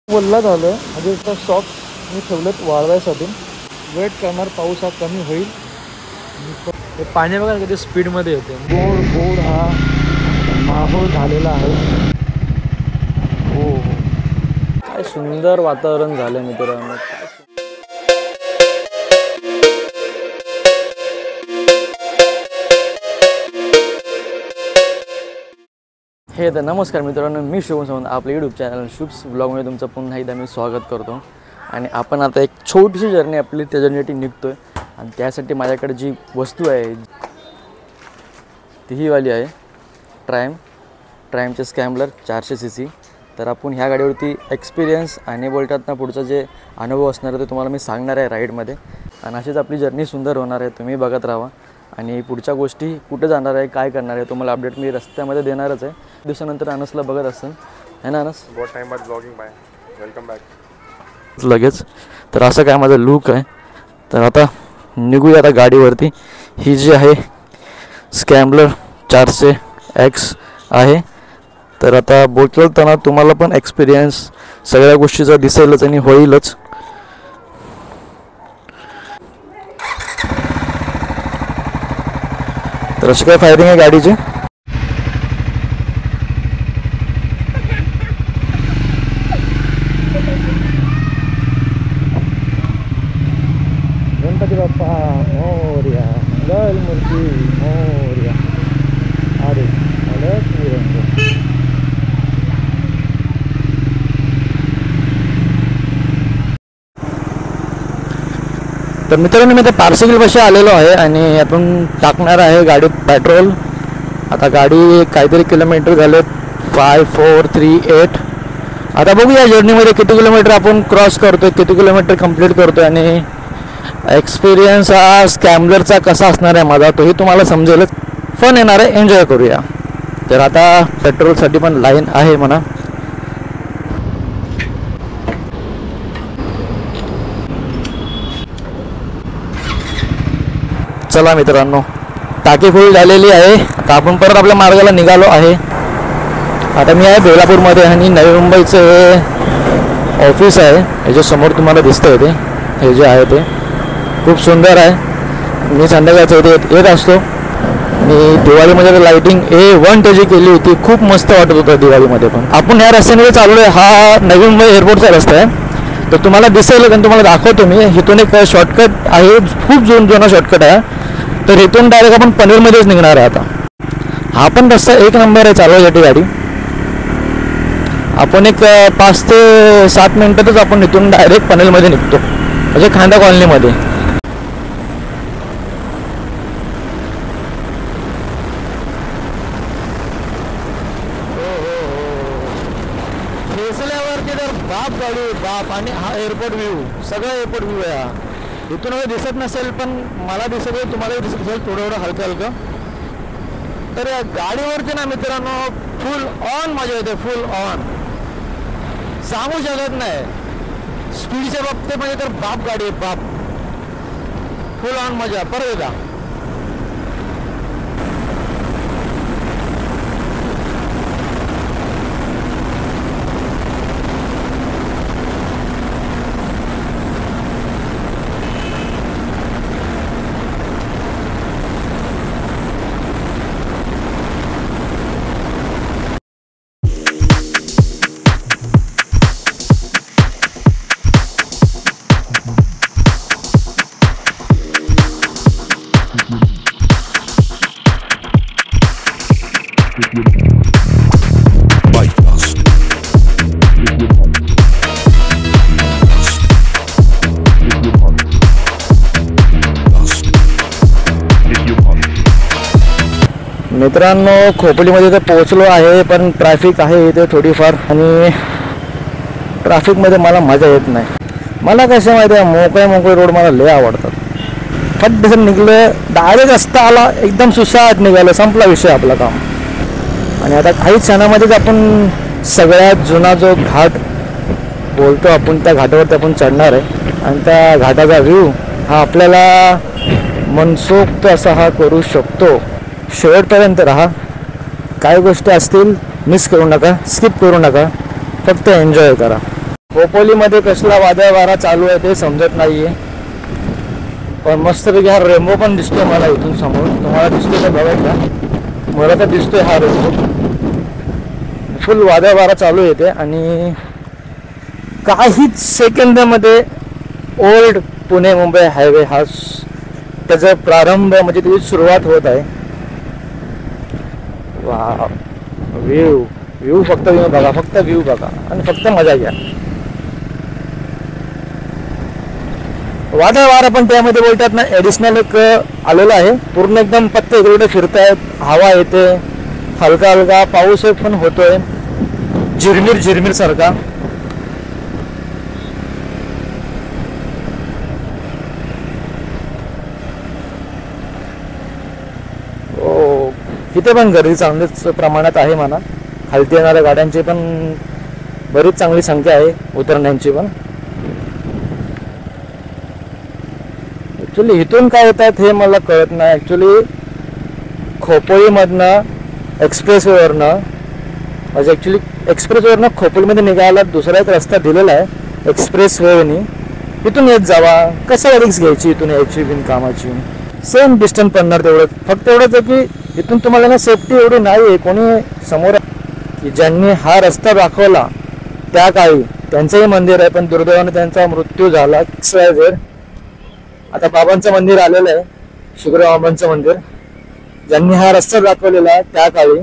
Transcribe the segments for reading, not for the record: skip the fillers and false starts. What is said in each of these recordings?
वल्ला झालं म्हणजे इथं सॉक्स मी ठेवलेत वाळवायसाठी. वेट करणार, पाऊस हा कमी होईल. हे पाणी बघा किती स्पीडमध्ये येते. गोड गोड हा माहोल झालेला आहे. हो हो, काय सुंदर वातावरण झालं मित्रांनो. हे तर नमस्कार मित्रांनो, मी शुभम सावंत. आपल्या यूट्यूब चॅनल शुभ्स ब्लॉगमध्ये तुमचं पुन्हा एकदा मी स्वागत करतो. आणि आपण आता एक छोटीशी जर्नी आपली त्या जर्नीसाठी निघतो आहे. आणि त्यासाठी माझ्याकडे जी वस्तू आहे ती ही वाली आहे, ट्रायमचे स्कॅम्बलर 400 cc. तर आपण ह्या गाडीवरती एक्सपिरियन्स आणि बोलतात ना पुढचं जे अनुभव असणार आहे ते तुम्हाला मी सांगणार आहे राईडमध्ये. आणि अशीच आपली जर्नी सुंदर होणार आहे, तुम्ही बघत राहा. आणि पुढच्या गोष्टी कुठे जाणार आहे, काय करणार आहे, तुम्हाला अपडेट मी रस्त्यामध्ये देणारच आहे. दिवसानंतर अनसला बघत असेल है ना अनस. बहुत टाइम बाद ब्लॉगिंग बाय, वेलकम बॅक लगेच. तर असं काय माझं लुक आहे. तर आता निघूया आता गाडीवरती. ही जी आहे स्कॅम्बलर 400X आहे. तर आता बोलताना तुम्हाला पण एक्सपिरियन्स सगळ्या गोष्टीचा दिसेलच आणि होईलच. तर अशी काय फायरिंग आहे गाडीची. गणपती बाप्पा मोरया, मंगल मूर्ती मोरया. अरे अलग निरंजन. तर मित्रांनो, मी ते पार्सिकलपाशी आलेलो आहे आणि आपण टाकणार आहे गाडीत पेट्रोल. आता गाडी काहीतरी किलोमीटर झाले 5438. आता बघूया जर्नीमध्ये किती किलोमीटर आपण क्रॉस करतोय, किती किलोमीटर कंप्लीट करतोय आणि एक्सपिरियन्स हा स्कॅम्बलरचा कसा असणार आहे माझा तोही तुम्हाला समजेलच. फन येणार आहे, एन्जॉय करूया. तर आता पेट्रोलसाठी पण लाईन आहे म्हणा. चला मित्रांनो, टाकी फुल झालेली आहे. आता आपण परत आपल्या मार्गाला निघालो आहे. आता मी आहे बेलापूरमध्ये आणि नवी मुंबईचं ऑफिस आहे. याच्या समोर तुम्हाला दिसतंय ते, हे जे आहे ते खूप सुंदर आहे. मी संध्याकाळचं इथे येत असतो. मी दिवाळीमध्ये लाईटिंग A1 त्याची केली होती, खूप मस्त वाटत होतं दिवाळीमध्ये. पण आपण ह्या रस्त्याने चाललो आहे, हा नवी मुंबई एअरपोर्टचा रस्ता आहे. तर तुम्हाला दिसेल आणि तुम्हाला दाखवतो मी. इथून एक शॉर्टकट आहे, खूप जुना शॉर्टकट आहे. तर इथून डायरेक्ट आपण पनवेलमध्येच निघणार आहे. आता हा पण रस्ता एक नंबर आहे चालवायसाठी गाडी. आपण एक 5 ते 7 मिनिटातच आपण इथून डायरेक्ट पनवेलमध्ये निघतो, म्हणजे खांदा कॉलनीमध्ये. फेसल्यावरती तर बाप गाडी बाप. आणि हा एअरपोर्ट व्ह्यू, सगळं एअरपोर्ट व्ह्यू आहे हा. इथून दिसत नसेल पण मला दिसत आहे, तुम्हालाही दिसत असेल थोडं थोडं हलकं हलकं. तर या गाडीवरती ना मित्रांनो फुल ऑन मजा येते, फुल ऑन. सांगू शकत नाही स्पीडच्या बाबतीमध्ये तर बाप गाडी आहे बाप. फुल ऑन मजा. परत एकदा मित्रांनो, खोपोलीमध्ये तर पोहोचलो आहे पण ट्रॅफिक आहे इथे थोडीफार. आणि ट्रॅफिकमध्ये मला मजा येत नाही. मला कसं माहिती आहे, मोकळे रोड मला लय आवडतात. फट निघलं, डायरेक्ट रस्ता आला, एकदम सुसाट निघालं, संपला विषय आपला काम. आणि आता काही क्षणामध्येच आपण सगळ्यात जुना जो घाट बोलतो आपण त्या घाटावरती आपण चढणार आहे. आणि त्या घाटाचा व्ह्यू हा आपल्याला मनसोक्त असा हा करू शकतो. शेवटपर्यंत राहा. काय गोष्टी असतील मिस करू नका, स्किप करू नका, फक्त एन्जॉय करा. खोपोलीमध्ये कसला वादळ वारा चालू आहे ते समजत नाहीये, पण मस्तपैकी हा रेनबो पण दिसतोय मला इथून समोर. तुम्हाला दिसतोय का बघा, मला तर दिसतोय हा रेनबो. फुल वादळ वारा चालू येते आणि काहीच सेकंदामध्ये ओल्ड पुणे मुंबई हायवे हा त्याचा प्रारंभ म्हणजे त्याची सुरुवात होत आहे. वा, व्ह्यू फक्त व्ह्यू बघा, फक्त व्ह्यू बघा आणि फक्त मजा घ्या. वादळ वारा पण त्यामध्ये बोलतात ना, ॲडिशनल एक आलेलं आहे. पूर्ण एकदम पत्ते इकडे फिरतायत, हवा येते, हलका हलका पाऊस पण होतोय, झिरमिर झिरमिर सारखा. इथे पण गर्दी चांगलीच प्रमाणात आहे म्हणा. खालती येणाऱ्या गाड्यांची पण बरीच चांगली संख्या आहे, उतरण्यांची पण. ॲक्च्युली इथून काय येतात हे मला कळत नाही. ॲक्च्युली खोपोलीमधनं एक्सप्रेसवेवरनं म्हणजे ॲक्च्युली एक्सप्रेसवेवरनं खोपोलीमध्ये निघायला दुसरा एक रस्ता दिलेला आहे एक्सप्रेसवेनी. इथून येत जावा, कशा रिक्स घ्यायची इथून यायची बिनकामाची. सेम डिस्टन्स पडणार तेवढं. फक्त एवढंच आहे की इथून तुम्हाला ना सेफ्टी एवढी नाही आहे. कोणी समोर की ज्यांनी हा रस्ता दाखवला त्या काळी त्यांचंही मंदिर आहे, पण दुर्दैवाने त्यांचा मृत्यू झाला. आता बाबांचं मंदिर आलेलं आहे, शुक्रदेव बाबांचं मंदिर. ज्यांनी हा रस्ता दाखवलेला त्या काळी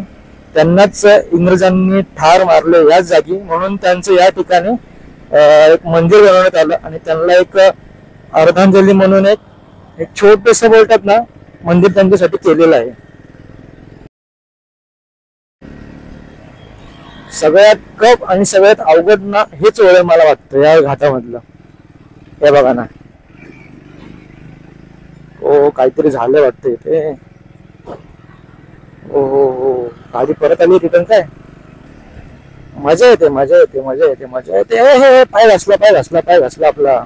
त्यांनाच इंग्रजांनी ठार मारले याच जागी, म्हणून त्यांचं या ठिकाणी एक मंदिर बनवण्यात आलं आणि त्यांना एक अर्धांजली म्हणून एक छोटंसं बोलतात ना मंदिर त्यांच्यासाठी केलेलं आहे. सगळ्यात कप आणि सगळ्यात अवघड ना हेच ओळ मला वाटतं या घाटामधलं. हे बघा ना, ओ काहीतरी झालं वाटतं इथे. ओ हो हो, गाडी परत आली तिथून. काय मजा येते, मजा येते, मजा येते, मजा येते. हे पाय घासला, पाय घासला, पाय घासला आपला.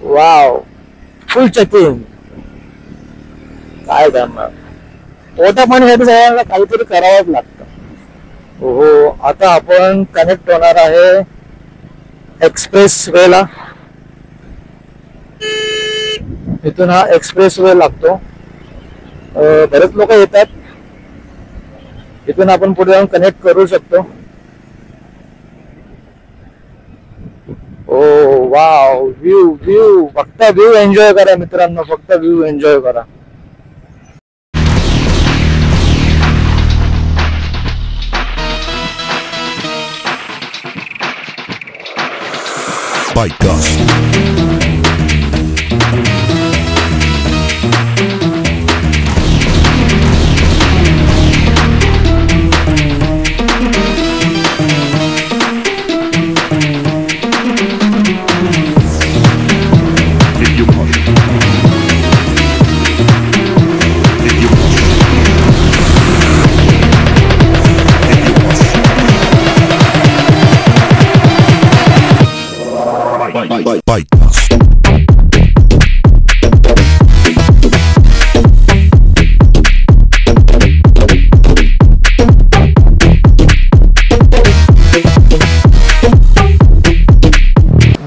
वाव, फुल चेकिंग. काय करणार, पोटा पाण्यासाठी सगळ्यांना काहीतरी करावंच लागतं. हो, आता आपण कनेक्ट होणार आहे एक्सप्रेस वेला. इथून हा एक्सप्रेस वे लागतो. बरेच लोक येतात. इथून आपण पुढे जाऊन कनेक्ट करू शकतो. ओ वाव, व्ह्यू फक्त व्ह्यू एन्जॉय करा मित्रांनो, फक्त व्ह्यू एन्जॉय करा.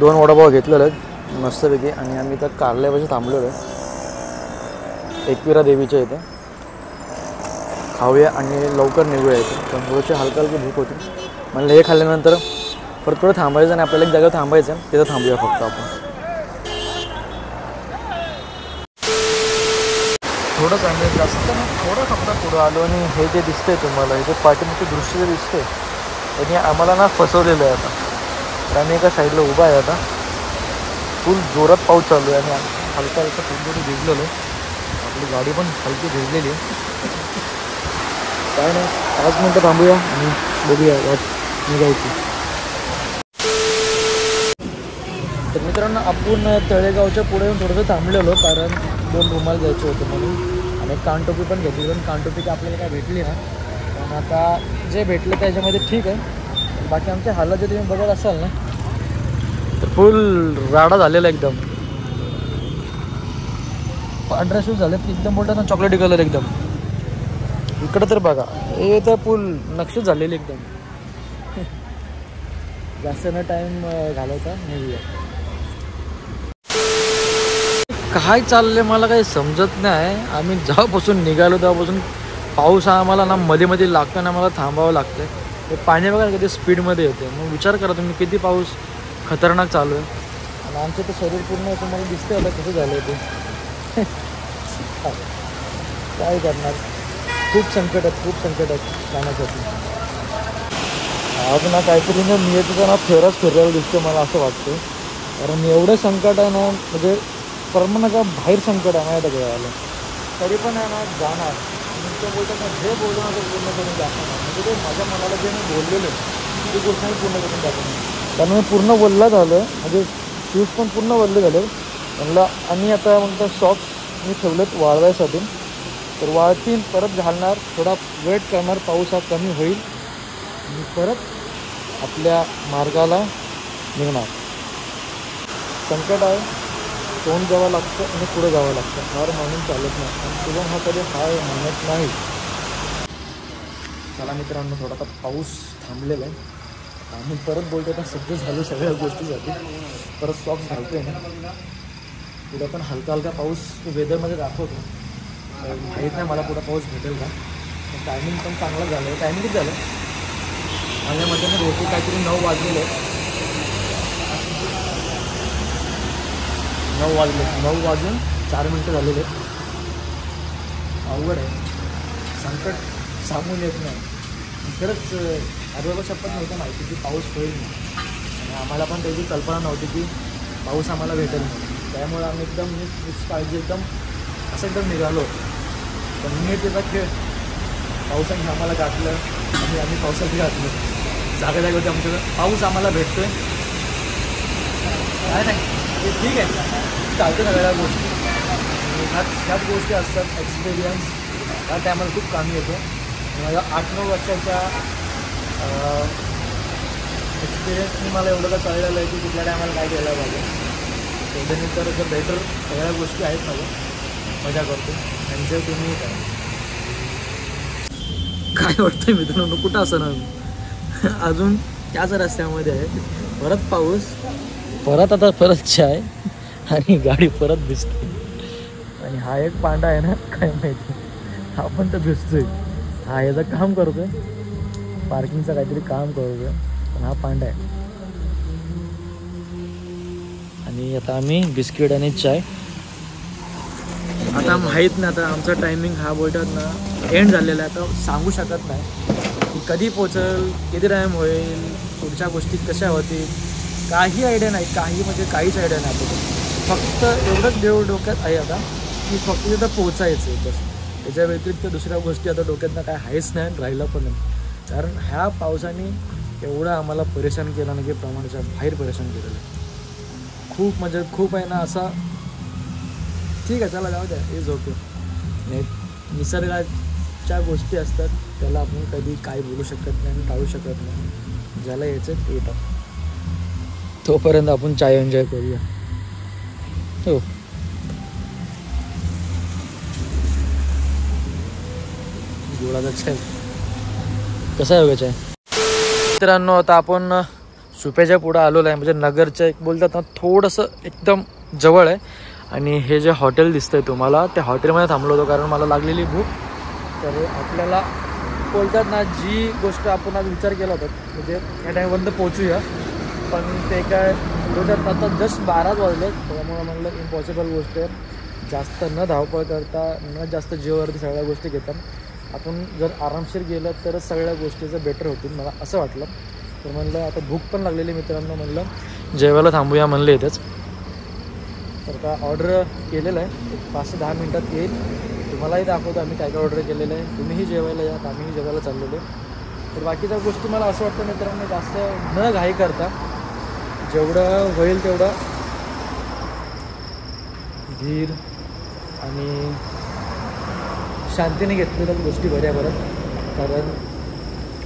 दोन वडापाव घेतलेले आहेत मस्तपैकी आणि आम्ही तर कारल्यापाशी थांबलेलो आहे एकविरा देवीच्या इथे. खाऊया आणि लवकर निघूया इथे, पण थोडीशी हलकी हलकी भूक होती. म्हणलं हे खाल्ल्यानंतर परत थोडं थांबायचं आणि आपल्याला एक जागेवर थांबायचं, तिथं थांबूया फक्त आपण. थोडंच आम्ही जास्त ना थोडं फक्त पुढं आलो आणि हे जे दिसतंय तुम्हाला, हे जे पाठीमागचे दृश्य जे दिसतंय त्यांनी आम्हाला ना फसवलेलं आहे. आता तर आम्ही एका साईडला उभा आहे. आता फुल जोरात पाऊस चालू आहे आणि हलका हलका थोडी भिजलेलो. आपली गाडी पण हलकी भिजलेली आहे. काय नाही, 5 मिनटं थांबूया आणि बघूया वाट निघायची. तर मित्रांनो, आपण तळेगावच्या पुढे येऊन थोडंसं थांबलेलो, कारण 2 रुमाल घ्यायचे होते म्हणून आणि कानटोपी पण घ्यायची. पण कानटोपी आपल्याला काय भेटली ना, पण आता जे भेटलं त्याच्यामध्ये ठीक आहे. बाकी आमच्या हालत जे तुम्ही बघत असाल ना, तर फुल राडा झालेला एकदम. पांढऱ्या शूज झाले एकदम, बोलतात ना चॉकलेटी कलर एकदम. इकडं तर बघा, हे तर फुल नक्षीच झालेली एकदम. जास्त न टाईम घालवता निघूया. काय चाललंय मला काही समजत नाही. आम्ही जेव्हापासून निघालो तेव्हापासून पाऊस हा आम्हाला ना मध्ये मध्ये लागतो ना, मला थांबावं लागतं. ते पाणी बघा किती स्पीडमध्ये येते. मग विचार करा तुम्ही किती पाऊस खतरनाक चालू आहे. आणि आमचं तर शरीर पूर्ण तुम्हाला दिसतंय आता कसं झालं ते. काय करणार, खूप संकट आहेत जाण्यासाठी. आज ना काहीतरी ना नियतीचा ना फेरच फिरलेला दिसतो मला असं वाटतं. कारण एवढं संकट आहे ना, म्हणजे परमानंटच्या बाहेर संकट आहे माहीत आहे आलं तरी पण आहे ना जाणार. तुमचं बोलतात ना जे बोलणं ते पूर्ण करून दाखवणार. म्हणजे ते माझ्या मनाला जे मी बोललेलो ती गोष्ट मी पूर्ण करून दाखवणार. कारण मी पूर्ण बोलला झालं, म्हणजे शूज पण पूर्ण बोलले झाले म्हणलं. आणि आता म्हणतात सॉक्स मी ठेवलेत वाळवायसाठी, तर वाळतील परत घालणार, थोडा वेट करणार, पाऊस हा कमी होईल आणि परत आपल्या मार्गाला निघणार. संकट आहे, तोंड जावं लागतं आणि पुढे जावं लागतं. हार मानून चालत नाही आणि शुभम हा कधी हार मानत नाही. चला मित्रांनो, थोडासा पाऊस थांबलेला आहे. आम्ही परत बोलतो आता सज्ज झालो सगळ्या गोष्टीसाठी. परत सॉक्स घालतो आहे ना. पुढं पण हलका हलका पाऊस वेदरमध्ये दाखवतो. माहीत नाही मला पुढं पाऊस भेटेल का. टायमिंग पण चांगलं झालं आहे. टायमिंग किती झालं माझ्या मते रोटी काहीतरी 9 वाजलेले आहेत. 9 वाजले, 9 वाजून 4 मिनटं झालेले आहेत. अवघड आहे, संकट सांगून येत नाही. खरंच अगोदर शपथ नव्हतं माहिती की पाऊस होईल आणि आम्हाला पण त्याची कल्पना नव्हती की पाऊस आम्हाला भेटेल म्हणून. त्यामुळे आम्ही एकदम निष्काळजी एकदम असं एकदम निघालो. पण मी त्याचा खेळ पावसाने आम्हाला गाठलं आणि आम्ही पावसात घातलं. जागा जागेवरती आमच्याकडं पाऊस आम्हाला भेटतो आहे. काय नाही ते ठीक आहे, चालतं सगळ्या गोष्टी. ह्याच गोष्टी असतात. एक्सपिरियन्स ह्या टायमाला खूप कामी येतो. माझ्या 8-9 वर्षाच्या एक्सपिरियन्सनी मला एवढं का कळलेलं आहे की कुठल्या टायमाला काय केलं पाहिजे. त्याच्यानंतर जर बेटर सगळ्या गोष्टी आहेत माझ्या, मजा करतो. एन्जॉय तुम्ही काय वाटतं मित्रांनो, कुठं असणार अजून त्याच रस्त्यामध्ये आहे. परत पाऊस, परत आता परत चाय आणि गाडी परत दिसते. आणि हा एक पांडा आहे ना, काय माहिती हा पण तर दिसतोय. हा याचं काम करतोय, पार्किंगचं काहीतरी काम करतोय, पण हा पांडा आहे. आणि आता आम्ही बिस्किट आणि चाय. आता माहीत नाही, आता आमचा टायमिंग हा बोलतात ना एंड झालेला आहे. आता सांगू शकत नाही की कधी पोचल, किती टाईम होईल, पुढच्या गोष्टी कशा होतील, काही आयडिया नाही. काहीच आयडिया नाही आता. फक्त एवढंच डोक्यात आहे आता की फक्त तिथं पोचायचं आहे बस. त्याच्या व्यतिरिक्त दुसऱ्या गोष्टी आता डोक्यातनं काय आहेच नाही, राहिलं पण नाही. कारण ह्या पावसाने एवढं आम्हाला परेशान केलं ना की प्रमाणाच्या बाहेर परेशान केलेलं आहे. खूप म्हणजे खूप आहे ना असा. ठीक आहे चला जाऊ द्या, हे झोपे नाही. निसर्गाच्या गोष्टी असतात, त्याला आपण कधी काय बोलू शकत नाही आणि टाळू शकत नाही. ज्याला यायचं ते येतात. तोपर्यंत आपण चाय एन्जॉय करूया. हो गोळाचा चाय कसा आहे चाय मित्रांनो. आता आपण सुप्याच्या पुढं आलेलो आहे. म्हणजे नगरच्या एक बोलतात ना थोडंसं एकदम जवळ आहे. आणि हे जे हॉटेल दिसतंय तुम्हाला, त्या हॉटेलमध्ये थांबलो होतो कारण मला लागलेली भूक. तर आपल्याला बोलतात ना जी गोष्ट आपण आज विचार केला होता म्हणजे या टाईमपर्यंत पोचूया, पण ते काय बोलतात आता जस्ट 12 वाजले. त्यामुळे म्हणलं इम्पॉसिबल गोष्ट आहे. जास्त न धावपळ करता, न जास्त जीवावरती सगळ्या गोष्टी घेतात. आपण जर आरामशीर गेलं तरच सगळ्या गोष्टीचं बेटर होतील मला असं वाटलं. तर म्हणलं आता भूक पण लागलेली मित्रांनो, म्हणलं जेवायला थांबूया म्हणलं इथंच. तर का ऑर्डर केलेलं आहे, 5-10 मिनटात येईल. तुम्हालाही दाखवतो आम्ही काय काय ऑर्डर केलेलं आहे. तुम्हीही जेवायला या, आम्हीही जेवायला चाललेलो आहे. तर बाकीच्या गोष्टी मला असं वाटतं मित्रांनो जास्त न घाई करता जेवढं होईल तेवढं धीर आणि शांतीने घेतलेल्या गोष्टी बऱ्या बरं. कारण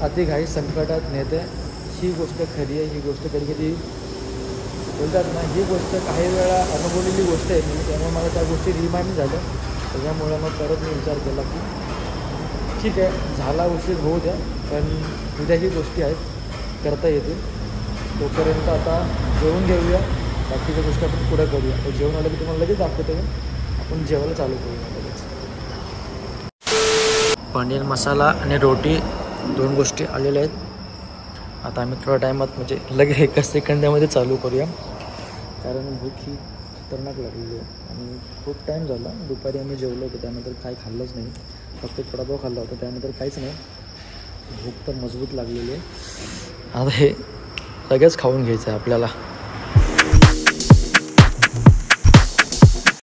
अतिघाई संकटात नेते, ही गोष्ट खरी आहे. ही गोष्ट कधी कधी बोलतात ना, ही गोष्ट काही वेळा अनुभवलेली गोष्ट आहे मी, त्यामुळे मला त्या गोष्टी रिमाइंड झाल्या. त्याच्यामुळे मग परत मी विचार केला की ठीक आहे झाला उशीर होऊ द्या, पण उद्या ही गोष्टी आहेत करता येतील. तोपर्यंत आता जेवून घेऊया, बाकीच्या गोष्टी आपण पुढे करूया. तर जेवण आलं की तुम्हाला लगेच दाखवतो, आपण जेवायला चालू करूया लगेच. पनीर मसाला आणि रोटी 2 गोष्टी आलेल्या आहेत. आता आम्ही थोड्या टायमात म्हणजे लगेच 1 सेकंदामध्ये चालू करूया, कारण भूक ही खतरनाक लागलेली आहे आणि खूप टाईम झाला. दुपारी आम्ही जेवलो होतो, त्यानंतर काही खाल्लंच नाही, फक्त वडापाव खाल्ला होता, त्यानंतर काहीच नाही. भूक तर मजबूत लागलेली आहे. आता हे लगेच खाऊन घ्यायचं आहे आपल्याला.